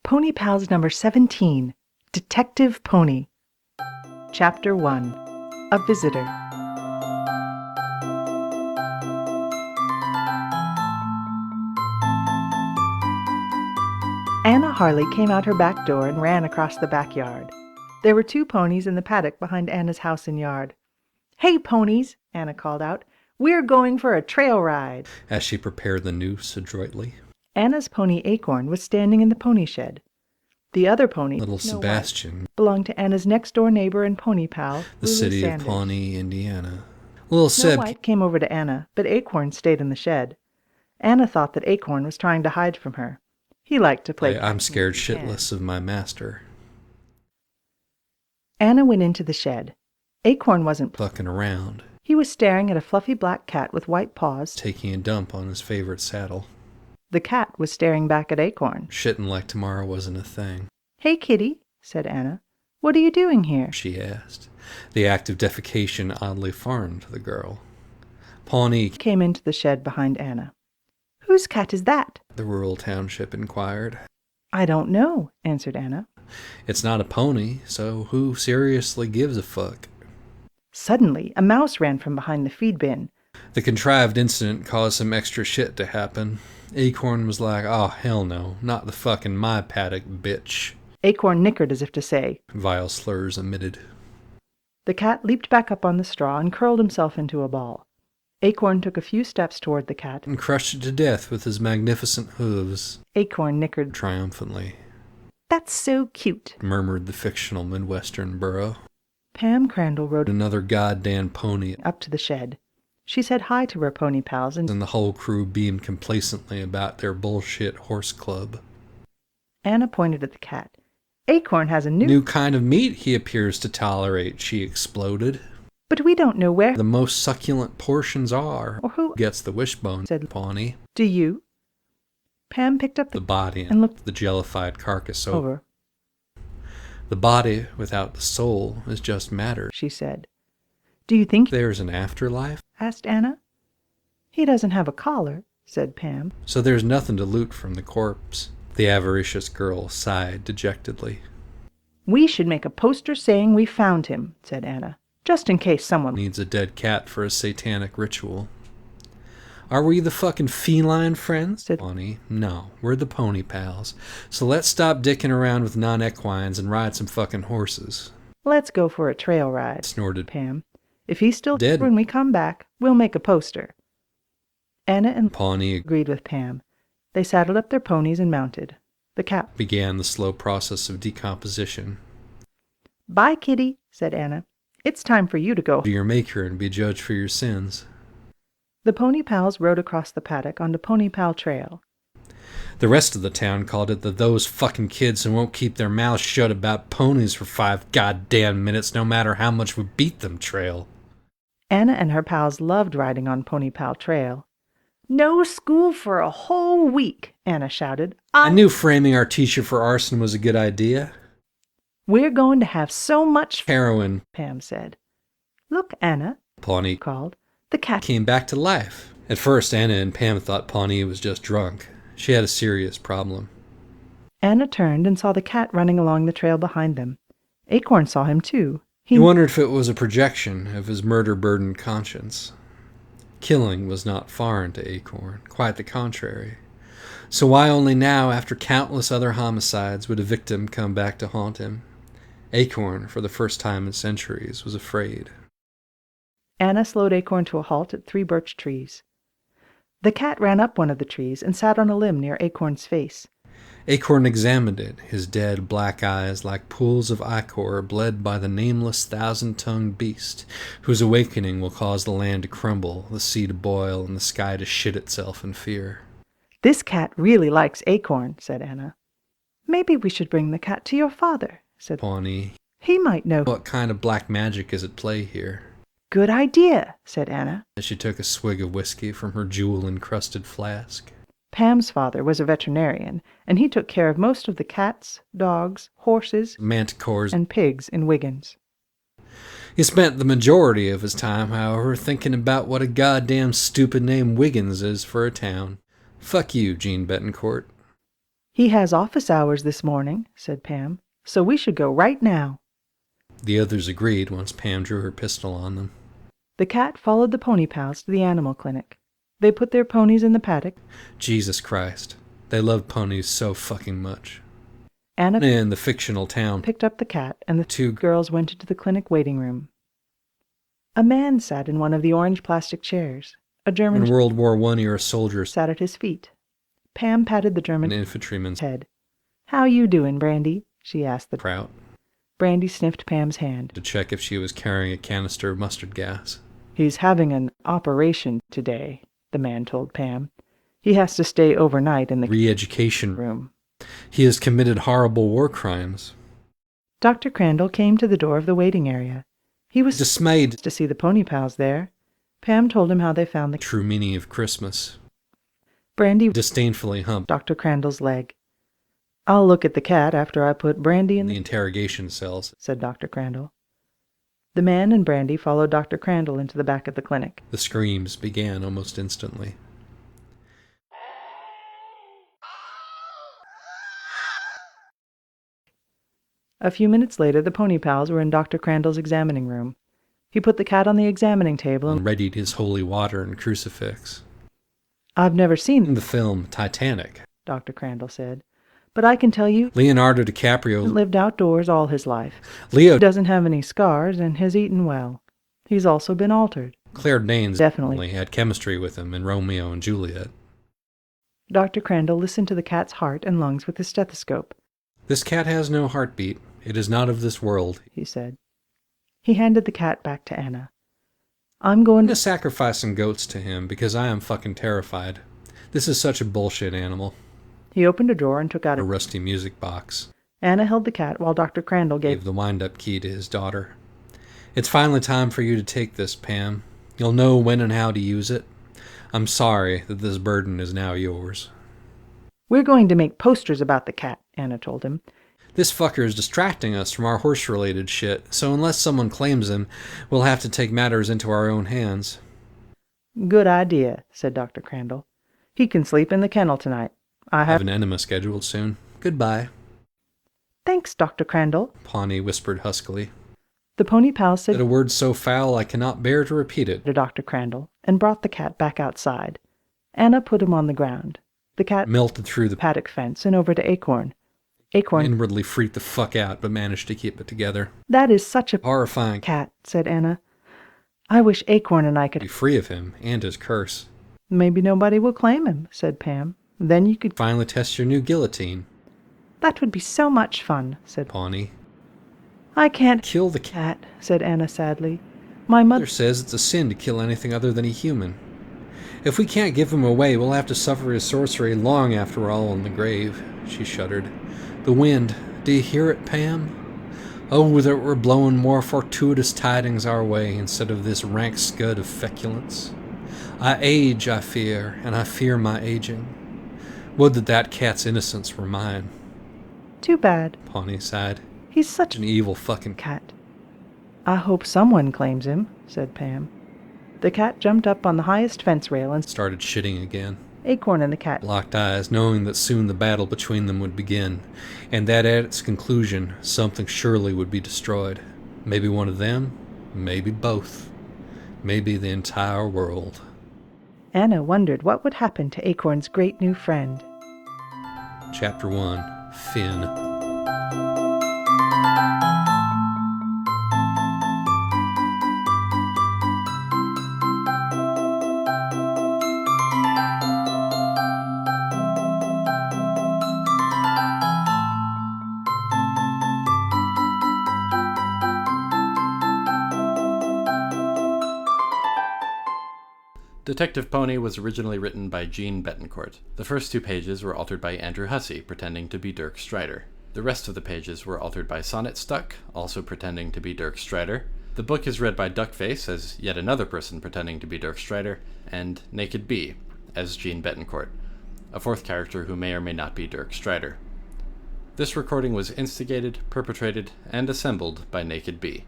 Pony Pals number 17, Detective Pony. Chapter 1, A Visitor. Anna Harley came out her back door and ran across the backyard. There were 2 ponies in the paddock behind Anna's house and yard. "Hey, ponies," Anna called out. "We're going for a trail ride," as she prepared the noose adroitly. Anna's pony Acorn was standing in the pony shed. The other pony, Little Sebastian, belonged to Anna's next-door neighbor and pony pal, the Lulu city Sanders. of Pawnee, Indiana. Little Snow Seb White came over to Anna, but Acorn stayed in the shed. Anna thought that Acorn was trying to hide from her. He liked to play. I'm scared shitless of my master. Anna went into the shed. Acorn wasn't Fucking around. He was staring at a fluffy black cat with white paws, taking a dump on his favorite saddle. The cat was staring back at Acorn. Shitting like tomorrow wasn't a thing. "Hey, kitty," said Anna. "What are you doing here?" she asked. The act of defecation oddly foreign to the girl. Pawnee came into the shed behind Anna. "Whose cat is that?" the rural township inquired. "I don't know," answered Anna. It's not a pony, so who seriously gives a fuck? Suddenly, a mouse ran from behind the feed bin. The contrived incident caused some extra shit to happen. Acorn was like, "Oh, hell no, not the fucking my paddock, bitch." Acorn nickered as if to say, Vile slurs emitted. The cat leaped back up on the straw and curled himself into a ball. Acorn took a few steps toward the cat and crushed it to death with his magnificent hooves. Acorn nickered triumphantly. "That's so cute," murmured the fictional Midwestern burro. Pam Crandall rode another goddamn pony up to the shed. She said hi to her pony pals, and the whole crew beamed complacently about their bullshit horse club. Anna pointed at the cat. "Acorn has a new kind of meat he appears to tolerate," she exploded. "But we don't know where the most succulent portions are, or who gets the wishbone," said Pawnee. "Do you?" Pam picked up the body and looked the jellified carcass over. "The body without the soul is just matter," she said. "Do you think there's an afterlife?" asked Anna. "He doesn't have a collar," said Pam. "So there's nothing to loot from the corpse." The avaricious girl sighed dejectedly. "We should make a poster saying we found him," said Anna, "just in case someone needs a dead cat for a satanic ritual." "Are we the fucking feline friends?" said Pawnee. "No, we're the pony pals. So let's stop dicking around with non-equines and ride some fucking horses." "Let's go for a trail ride," snorted Pam. "If he's still dead when we come back, we'll make a poster." Anna and Pawnee agreed with Pam. They saddled up their ponies and mounted. The cat began the slow process of decomposition. "Bye, kitty," said Anna. "It's time for you to go to your maker and be judged for your sins." The pony pals rode across the paddock onto Pony Pal Trail. The rest of the town called it the "those fucking kids who won't keep their mouths shut about ponies for 5 goddamn minutes no matter how much we beat them" trail. Anna and her pals loved riding on Pony Pal Trail. "No school for a whole week," Anna shouted. I knew framing our teacher for arson was a good idea. "We're going to have so much heroin," Pam said. "Look, Anna," Pawnee called. The cat came back to life. At first, Anna and Pam thought Pawnee was just drunk. She had a serious problem. Anna turned and saw the cat running along the trail behind them. Acorn saw him, too. He wondered if it was a projection of his murder-burdened conscience. Killing was not foreign to Acorn, quite the contrary. So why only now, after countless other homicides, would a victim come back to haunt him? Acorn, for the first time in centuries, was afraid. Anna slowed Acorn to a halt at 3 birch trees. The cat ran up one of the trees and sat on a limb near Acorn's face. Acorn examined it, his dead black eyes like pools of ichor bled by the nameless 1,000-tongued beast, whose awakening will cause the land to crumble, the sea to boil, and the sky to shit itself in fear. "This cat really likes Acorn," said Anna. "Maybe we should bring the cat to your father," said Pawnee. "He might know what kind of black magic is at play here." "Good idea," said Anna, as she took a swig of whiskey from her jewel-encrusted flask. Pam's father was a veterinarian, and he took care of most of the cats, dogs, horses, manticores, and pigs in Wiggins. He spent the majority of his time, however, thinking about what a goddamn stupid name Wiggins is for a town. Fuck you, Gene Betancourt. He has office hours this morning, said Pam, so we should go right now. The others agreed once Pam drew her pistol on them. The cat followed the pony pals to the animal clinic. They put their ponies in the paddock. Jesus Christ. They love ponies so fucking much. Anna In the fictional town picked up the cat, and the two girls went into the clinic waiting room. A man sat in one of the orange plastic chairs. A German in World War I era soldiers sat at his feet. Pam patted the and German infantrymen's head. "How you doing, Brandy?" she asked the Prout Brandy sniffed Pam's hand. to check if she was carrying a canister of mustard gas. "He's having an operation today," the man told Pam. "He has to stay overnight in the Re-education. room." He has committed horrible war crimes. Dr. Crandall came to the door of the waiting area. He was Dismayed. to see the pony pals there. Pam told him how they found the True meaning of Christmas. Brandy Disdainfully humped Dr. Crandall's leg. "I'll look at the cat after I put Brandy in the the interrogation cells. said Dr. Crandall. The man and Brandy followed Dr. Crandall into the back of the clinic. The screams began almost instantly. A few minutes later, the pony pals were in Dr. Crandall's examining room. He put the cat on the examining table And and readied his holy water and crucifix. "I've never In seen the film Titanic, Dr. Crandall said, "but I can tell you Leonardo he DiCaprio lived outdoors all his life. Leo He doesn't have any scars and has eaten well. He's also been altered." Claire Danes Definitely. had chemistry with him in Romeo and Juliet. Dr. Crandall listened to the cat's heart and lungs with his stethoscope. This cat has no heartbeat. It is not of this world. He said. He handed the cat back to Anna. "I'm going I'm going to to sacrifice some goats to him because I am fucking terrified. This is such a bullshit animal. He opened a drawer and took out A a rusty music box. Anna held the cat while Dr. Crandall Gave gave the wind-up key to his daughter. It's finally time for you to take this, Pam. You'll know when and how to use it. I'm sorry that this burden is now yours. "We're going to make posters about the cat," Anna told him. This fucker is distracting us from our horse-related shit, so unless someone claims him, we'll have to take matters into our own hands. "Good idea," said Dr. Crandall. "He can sleep in the kennel tonight. I I have have an enema scheduled soon. Goodbye," Thanks, Dr. Crandall. Pawnee whispered huskily. The pony pal Said said a word so foul I cannot bear to repeat it. to Dr. Crandall and brought the cat back outside. Anna put him on the ground. The cat Melted through the paddock fence and over to Acorn. Acorn, inwardly freaked the fuck out, but managed to keep it together. "That is such a Horrifying. cat," said Anna. "I wish Acorn and I Be could." free of him and his curse. "Maybe nobody will claim him," said Pam. "Then you could." Finally test your new guillotine, "That would be so much fun," said Pawnee. "I can't." Kill the cat. "Cat," said Anna sadly. "My mother." Mother says it's a sin to kill anything other than a human. If we can't give him away, we'll have to suffer his sorcery long after we're all in the grave. She shuddered. The wind. Do you hear it, Pam? Oh, that we're blowing more fortuitous tidings our way instead of this rank scud of feculence. I age, I fear, and I fear my aging. Would that that cat's innocence were mine. "Too bad. Pawnee sighed. He's such An evil fucking cat." "I hope someone claims him," said Pam. The cat jumped up on the highest fence rail and started shitting again. Acorn and the cat Locked eyes, knowing that soon the battle between them would begin, and that at its conclusion something surely would be destroyed. Maybe one of them, maybe both, maybe the entire world. Anna wondered what would happen to Acorn's great new friend. Chapter 1. Finn. Detective Pony was originally written by Gene Betancourt. The first 2 pages were altered by Andrew Hussey, pretending to be Dirk Strider. The rest of the pages were altered by Sonnet Stuck, also pretending to be Dirk Strider. The book is read by Duckface as yet another person pretending to be Dirk Strider, and Naked Bee as Gene Betancourt, a 4th character who may or may not be Dirk Strider. This recording was instigated, perpetrated, and assembled by Naked Bee.